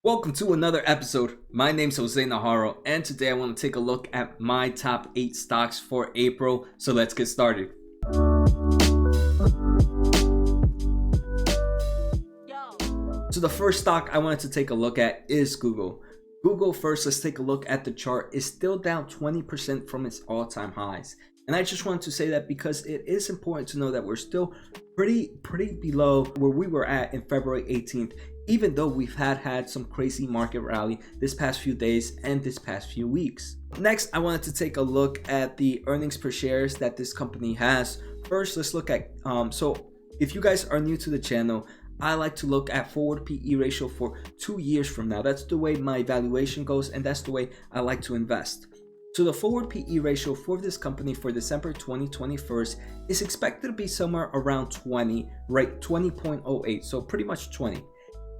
Welcome to another episode. My name's Jose Najarro, and today I want to take a look at my top 8 stocks for April. So let's get started. So the first stock I wanted to take a look at is Google. Google, first, let's take a look at the chart, is still down 20% from its all-time highs. And I just wanted to say that because it is important to know that we're still pretty below where we were at in February 18th, even though we've had some crazy market rally this past few days and this past few weeks. Next, I wanted to take a look at the earnings per shares that this company has. First, let's look at, so if you guys are new to the channel, I like to look at forward PE ratio for 2 years from now. That's the way my valuation goes, and that's the way I like to invest. So the forward PE ratio for this company for December 2021 is expected to be somewhere around 20, right? 20.08, so pretty much 20.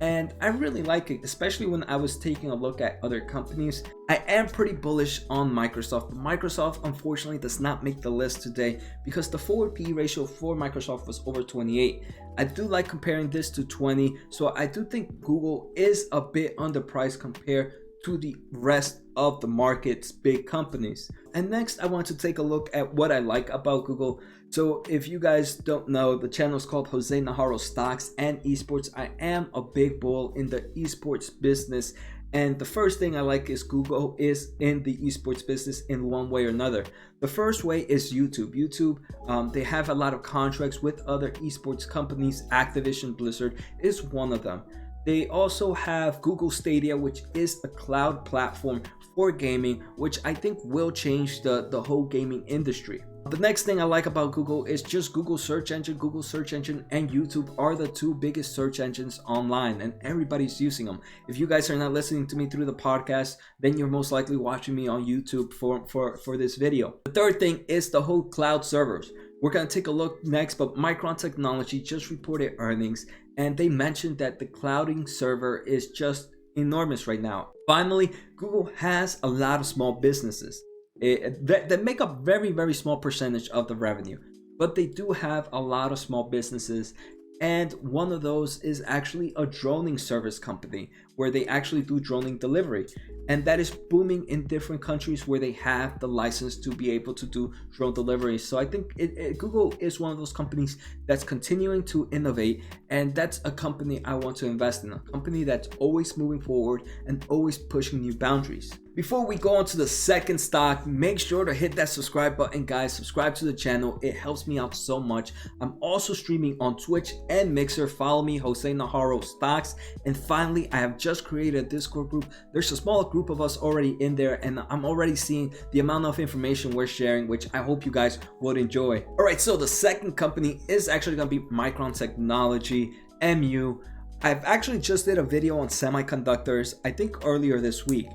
And I really like it, especially when I was taking a look at other companies. I am pretty bullish on Microsoft, but Microsoft unfortunately does not make the list today because the forward PE ratio for Microsoft was over 28. I do like comparing this to 20, so I do think Google is a bit underpriced compared to the rest of the market's big companies. And next, I want to take a look at what I like about Google. So if you guys don't know, the channel is called Jose Najarro Stocks and Esports. I am a big bull in the esports business. And the first thing I like is Google is in the esports business in one way or another. The first way is YouTube. YouTube, they have a lot of contracts with other esports companies. Activision Blizzard is one of them. They also have Google Stadia, which is a cloud platform for gaming, which I think will change the whole gaming industry. The next thing I like about Google is just Google search engine. Google search engine and YouTube are the two biggest search engines online, and everybody's using them. If you guys are not listening to me through the podcast, then you're most likely watching me on YouTube for this video. The third thing is the whole cloud servers. We're going to take a look next, but MICRON Technology just reported earnings, and they mentioned that the clouding server is just enormous right now. Finally, Google has a lot of small businesses that make up very small percentage of the revenue, but they do have a lot of small businesses, and one of those is actually a droning service company where they actually do droning delivery, and that is booming in different countries where they have the license to be able to do drone delivery. So I think Google is one of those companies that's continuing to innovate, and that's a company I want to invest in, a company that's always moving forward and always pushing new boundaries. Before we go on to the second stock, make sure to hit that subscribe button, guys. Subscribe to the channel. It helps me out so much. I'm also streaming on Twitch and Mixer. Follow me, Jose Najarro Stocks. And finally, I have just created a Discord group. There's a small group of us already in there, and I'm already seeing the amount of information we're sharing, which I hope you guys would enjoy. All right, so the second company is actually going to be MICRON Technology, MU. I've actually just did a video on semiconductors, I think earlier this week.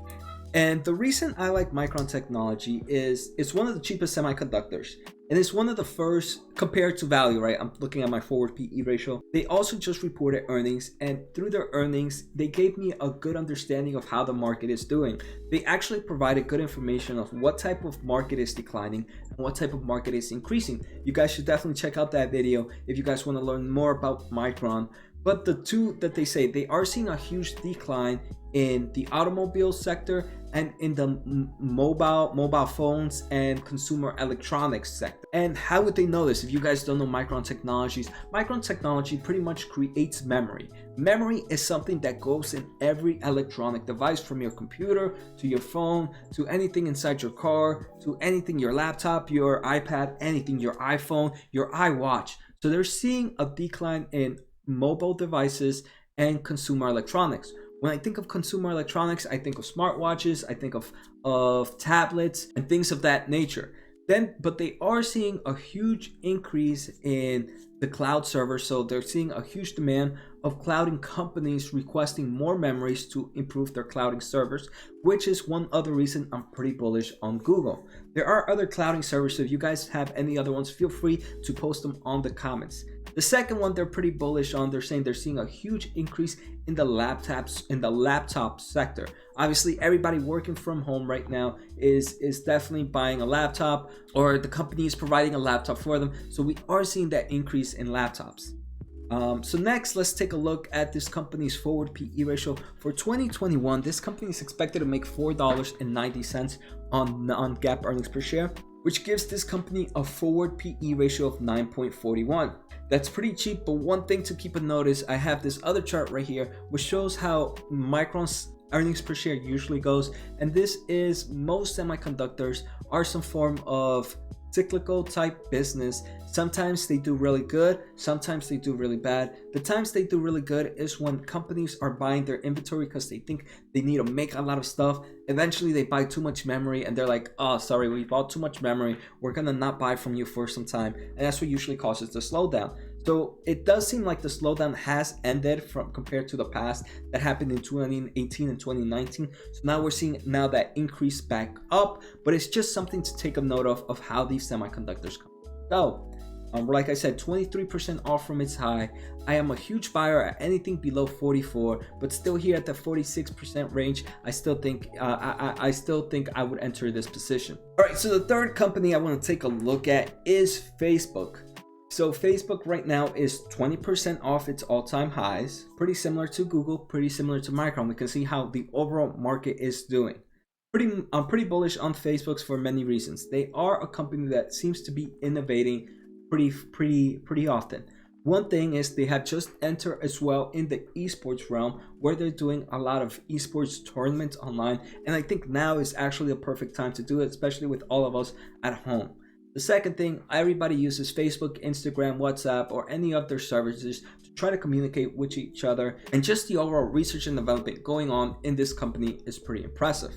And the reason I like MICRON Technology is it's one of the cheapest semiconductors, and it's one of the first compared to value, right? I'm looking at my forward PE ratio. They also just reported earnings, and through their earnings, they gave me a good understanding of how the market is doing. They actually provided good information of what type of market is declining and what type of market is increasing. You guys should definitely check out that video if you guys want to learn more about MICRON. But the two that they say, they are seeing a huge decline in the automobile sector and in the mobile phones and consumer electronics sector. And how would they know this? If you guys don't know MICRON Technologies, MICRON Technology pretty much creates memory. Memory is something that goes in every electronic device, from your computer to your phone to anything inside your car to anything, your laptop, your iPad, anything, your iPhone, your iWatch. So they're seeing a decline in mobile devices and consumer electronics. When I think of consumer electronics, I think of smartwatches, I think of tablets and things of that nature. But they are seeing a huge increase in the cloud server. So they're seeing a huge demand of clouding companies requesting more memories to improve their clouding servers, which is one other reason I'm pretty bullish on Google. There are other clouding servers, so if you guys have any other ones, feel free to post them on the comments. The second one they're pretty bullish on, they're saying they're seeing a huge increase in the laptop sector. Obviously, everybody working from home right now is definitely buying a laptop, or the company is providing a laptop for them. So we are seeing that increase in laptops. So next, let's take a look at this company's forward PE ratio for 2021. This company is expected to make $4.90 on non-GAAP earnings per share, which gives this company a forward PE ratio of 9.41. That's pretty cheap, but one thing to keep a note is I have this other chart right here which shows how Micron's earnings per share usually goes, and this is most semiconductors are some form of cyclical type business. Sometimes they do really good, sometimes they do really bad. The times they do really good is when companies are buying their inventory because they think they need to make a lot of stuff. Eventually they buy too much memory and they're like, oh sorry, we bought too much memory, we're gonna not buy from you for some time, and that's what usually causes the slowdown. So it does seem like the slowdown has ended from compared to the past that happened in 2018 and 2019. So now we're seeing that increase back up, but it's just something to take a note of how these semiconductors come. So like I said, 23% off from its high. I am a huge buyer at anything below 44, but still here at the 46% range, I still think I would enter this position. All right, so the third company I want to take a look at is Facebook. So Facebook right now is 20% off its all-time highs, pretty similar to Google, pretty similar to MICRON. We can see how the overall market is doing. I'm pretty bullish on Facebook's for many reasons. They are a company that seems to be innovating pretty often. One thing is they have just entered as well in the esports realm, where they're doing a lot of esports tournaments online, and I think now is actually a perfect time to do it, especially with all of us at home. The second thing, everybody uses Facebook, Instagram, WhatsApp, or any of their services to try to communicate with each other, and just the overall research and development going on in this company is pretty impressive.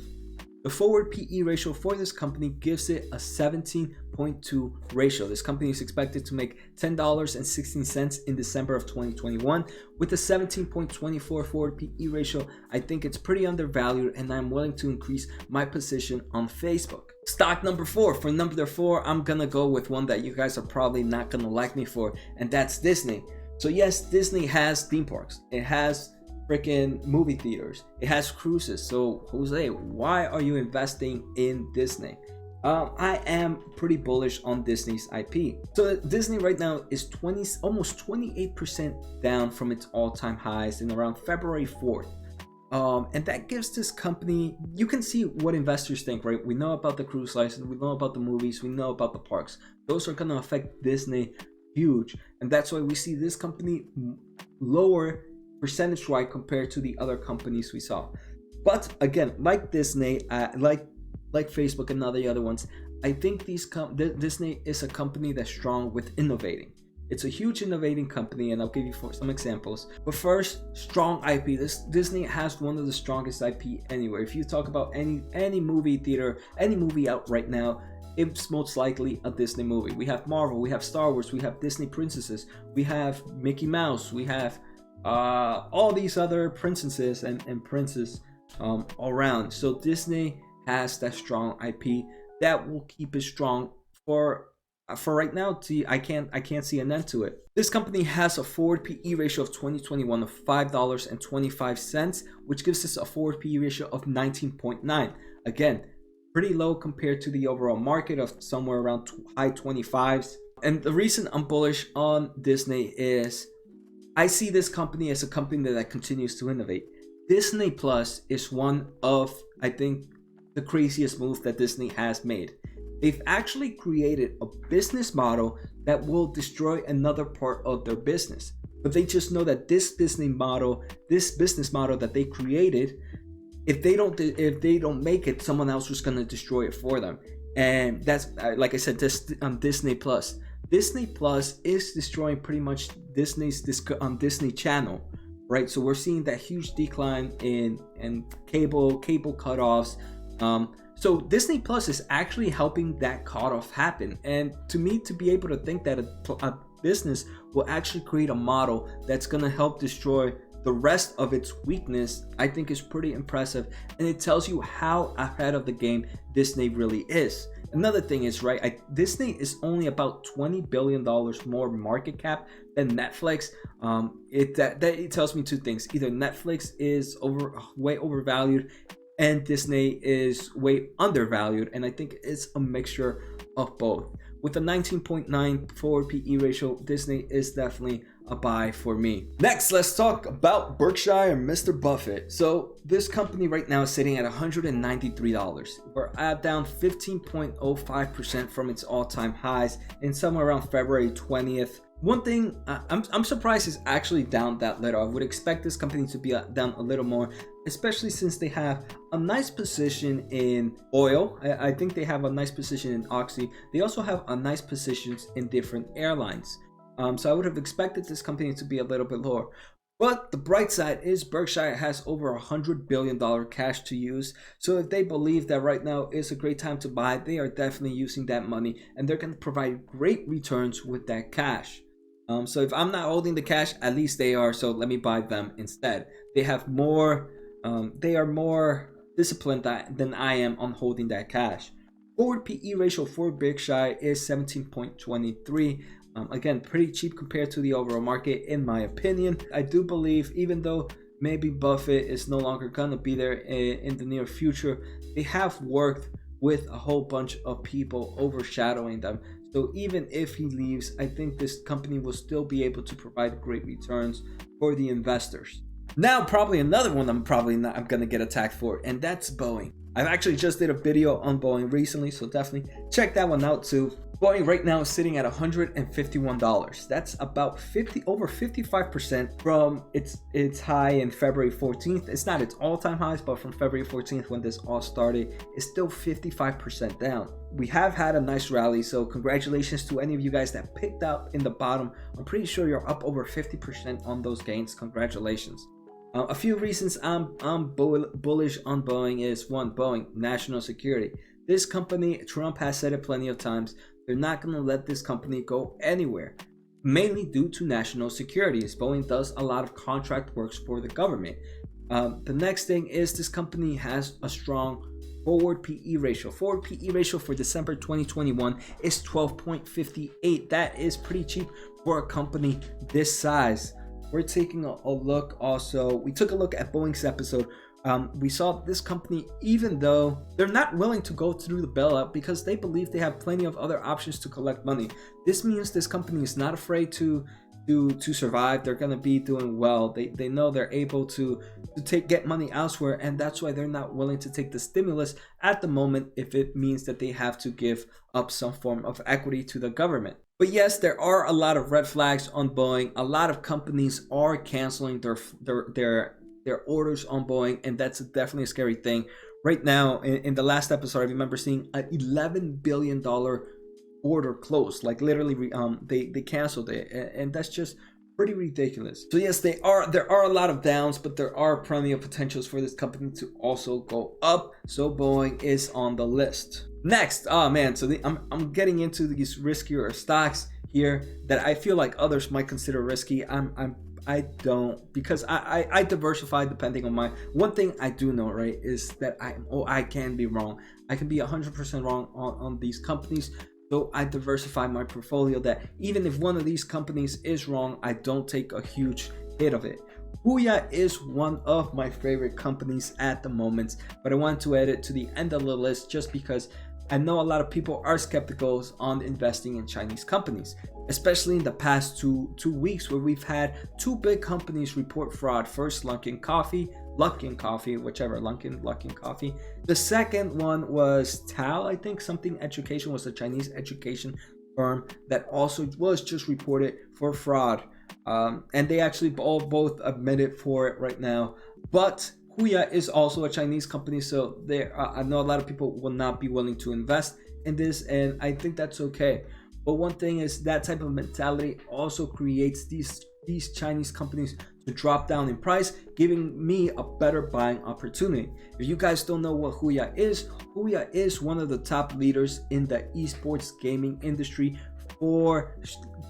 The forward PE ratio for this company gives it a 17.2 ratio. This company is expected to make $10.16 in December of 2021. With a 17.24 forward PE ratio, I think it's pretty undervalued, and I'm willing to increase my position on Facebook. Stock number 4. For number 4, I'm gonna go with one that you guys are probably not gonna like me for, and that's Disney. So yes, Disney has theme parks. It has freaking movie theaters. It has cruises. So Jose, why are you investing in Disney? I am pretty bullish on Disney's IP. So Disney right now is almost 28% down from its all-time highs in around February 4th. And that gives this company, you can see what investors think, right? We know about the cruise license, we know about the movies, we know about the parks. Those are going to affect Disney huge, and that's why we see this company lower percentage-wise compared to the other companies we saw. But again, like Disney, like Facebook and all the other ones, I think Disney is a company that's strong with innovating. It's a huge innovating company, and I'll give you some examples. But first, strong IP. Disney has one of the strongest IP anywhere. If you talk about any movie theater, any movie out right now, it's most likely a Disney movie. We have Marvel, we have Star Wars, we have Disney princesses, we have Mickey Mouse, we have all these other princesses and princes around. So Disney has that strong IP that will keep it strong for right now. I can't see an end to it. This company has a forward PE ratio of 2021 of $5.25, which gives us a forward PE ratio of 19.9. Again, pretty low compared to the overall market of somewhere around high 25s. And the reason I'm bullish on Disney is I see this company as a company that continues to innovate. Disney Plus is one of, I think, the craziest moves that Disney has made. They've actually created a business model that will destroy another part of their business. But they just know that this business model that they created, if they don't make it, someone else is going to destroy it for them. And that's, like I said, Disney Plus. Disney Plus is destroying pretty much Disney's Disney Channel, right? So we're seeing that huge decline in cable cutoffs. So Disney Plus is actually helping that cutoff happen. And to me, to be able to think that a business will actually create a model that's going to help destroy the rest of its weakness, I think is pretty impressive. And it tells you how ahead of the game Disney really is. Another thing is, right, Disney is only about $20 billion more market cap than Netflix. It tells me two things. Either Netflix is way overvalued and Disney is way undervalued. And I think it's a mixture of both. With a 19.9 forward PE ratio, Disney is definitely a buy for me. Next, let's talk about Berkshire and Mr. Buffett. So this company right now is sitting at $193. We're down 15.05% from its all-time highs in somewhere around February 20th. One thing I'm surprised is actually down that little. I would expect this company to be down a little more, especially since they have a nice position in oil. I think they have a nice position in Oxy. They also have a nice positions in different airlines. So I would have expected this company to be a little bit lower. But the bright side is Berkshire has over $100 billion cash to use. So if they believe that right now is a great time to buy, they are definitely using that money and they're going to provide great returns with that cash. So if I'm not holding the cash, at least they are. So let me buy them instead. They have more, they are more disciplined than I am on holding that cash. Forward PE ratio for Berkshire is 17.23. Again, pretty cheap compared to the overall market, in my opinion. I do believe, even though maybe Buffett is no longer gonna be there in the near future, they have worked with a whole bunch of people overshadowing them. So even if he leaves, I think this company will still be able to provide great returns for the investors. Now, probably another one I'm gonna get attacked for, and that's Boeing. I've actually just did a video on Boeing recently, so definitely check that one out too. Boeing right now is sitting at $151. That's about over 55% from its high in February 14th. It's not its all-time highs, but from February 14th when this all started, it's still 55% down. We have had a nice rally, so congratulations to any of you guys that picked up in the bottom. I'm pretty sure you're up over 50% on those gains. Congratulations. A few reasons I'm bullish on Boeing is one, Boeing, national security. This company, Trump has said it plenty of times, they're not going to let this company go anywhere, mainly due to national security, as Boeing does a lot of contract works for the government. The next thing is this company has a strong forward PE ratio. Forward PE ratio for December 2021 is 12.58. That is pretty cheap for a company this size. We're taking a look also. We took a look at Boeing's episode. We saw this company, even though they're not willing to go through the bailout because they believe they have plenty of other options to collect money. This means this company is not afraid to survive. They're going to be doing well. They know they're able to get money elsewhere, and that's why they're not willing to take the stimulus at the moment if it means that they have to give up some form of equity to the government. But yes, there are a lot of red flags on Boeing. A lot of companies are canceling their orders on Boeing, and that's definitely a scary thing. Right now, in the last episode, I remember seeing an $11 billion order closed. Like literally, they canceled it, and that's just pretty ridiculous. So yes, there are a lot of downs, but there are plenty of potentials for this company to also go up. So Boeing is on the list. Next, oh man, so I'm getting into these riskier stocks here that I feel like others might consider risky. I don't, because I diversify depending on my. One thing I do know, right, is that I can be wrong. I can be 100% wrong on these companies. So I diversify my portfolio that even if one of these companies is wrong, I don't take a huge hit of it. HUYA is one of my favorite companies at the moment, but I want to add it to the end of the list just because I know a lot of people are skeptical on investing in Chinese companies, especially in the past two weeks where we've had two big companies report fraud. First, Luckin Coffee, whichever, Luckin Coffee. The second one was Tao, I think, something education, was a Chinese education firm that also was just reported for fraud. And they actually both admitted for it right now. But HUYA is also a Chinese company, so I know a lot of people will not be willing to invest in this, and I think that's okay. But one thing is that type of mentality also creates these Chinese companies to drop down in price, giving me a better buying opportunity. If you guys don't know what HUYA is one of the top leaders in the esports gaming industry for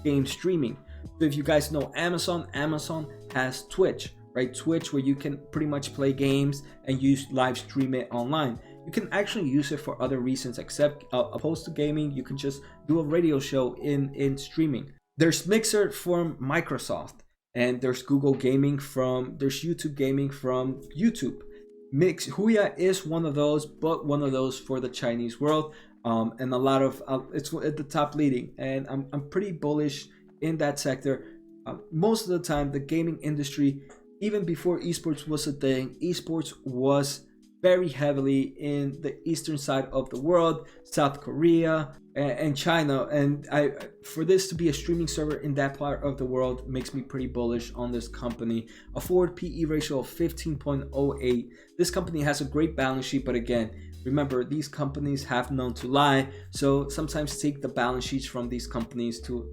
game streaming. So if you guys know Amazon has Twitch. Right, Twitch, where you can pretty much play games and live stream it online. You can actually use it for other reasons except opposed to gaming. You can just do a radio show in streaming. There's Mixer from Microsoft, and there's Google Gaming there's YouTube Gaming from YouTube. HUYA is one of those, but one of those for the Chinese world, and a lot of it's at the top leading, and I'm pretty bullish in that sector. Most of the time, the gaming industry, even before esports was a thing, esports was very heavily in the eastern side of the world, South Korea and China. And for this to be a streaming server in that part of the world makes me pretty bullish on this company. A forward PE ratio of 15.08. This company has a great balance sheet, but again, remember, these companies have known to lie, so sometimes take the balance sheets from these companies to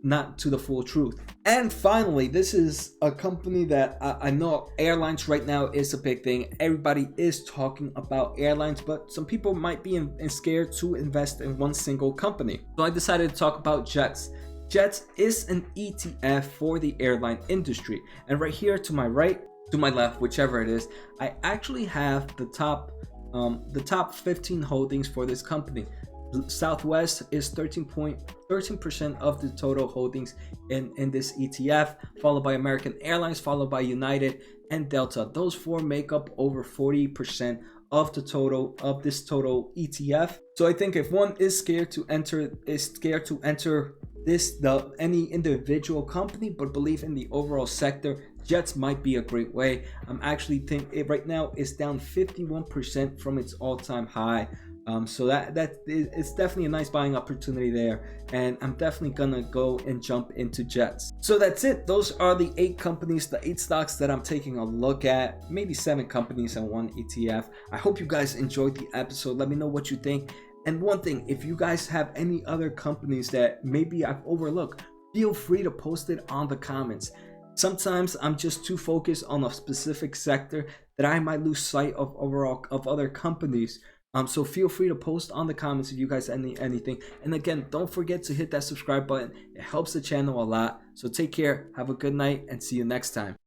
not to the full truth. And finally, this is a company that I know airlines right now is a big thing. Everybody is talking about airlines, but some people might be scared to invest in one single company. So I decided to talk about Jets. Jets is an ETF for the airline industry. And right here to my right, to my left, whichever it is, I actually have the top 15 holdings for this company. Southwest is 13% of the total holdings in this ETF, followed by American Airlines, followed by United and Delta. Those four make up over 40% of the total of this total ETF. So I think if one is scared to enter any individual company but believe in the overall sector, Jets might be a great way. I'm actually think it right now is down 51% from its all-time high. So it's definitely a nice buying opportunity there, and I'm definitely gonna go and jump into Jets. So that's it. Those are the 8 companies, the 8 stocks that I'm taking a look at, maybe 7 companies and 1 ETF. I hope you guys enjoyed the episode. Let me know what you think. And one thing, if you guys have any other companies that maybe I've overlooked, feel free to post it on the comments. Sometimes I'm just too focused on a specific sector that I might lose sight of other companies. So feel free to post on the comments if you guys anything. And again, don't forget to hit that subscribe button. It helps the channel a lot. So take care, have a good night, and see you next time.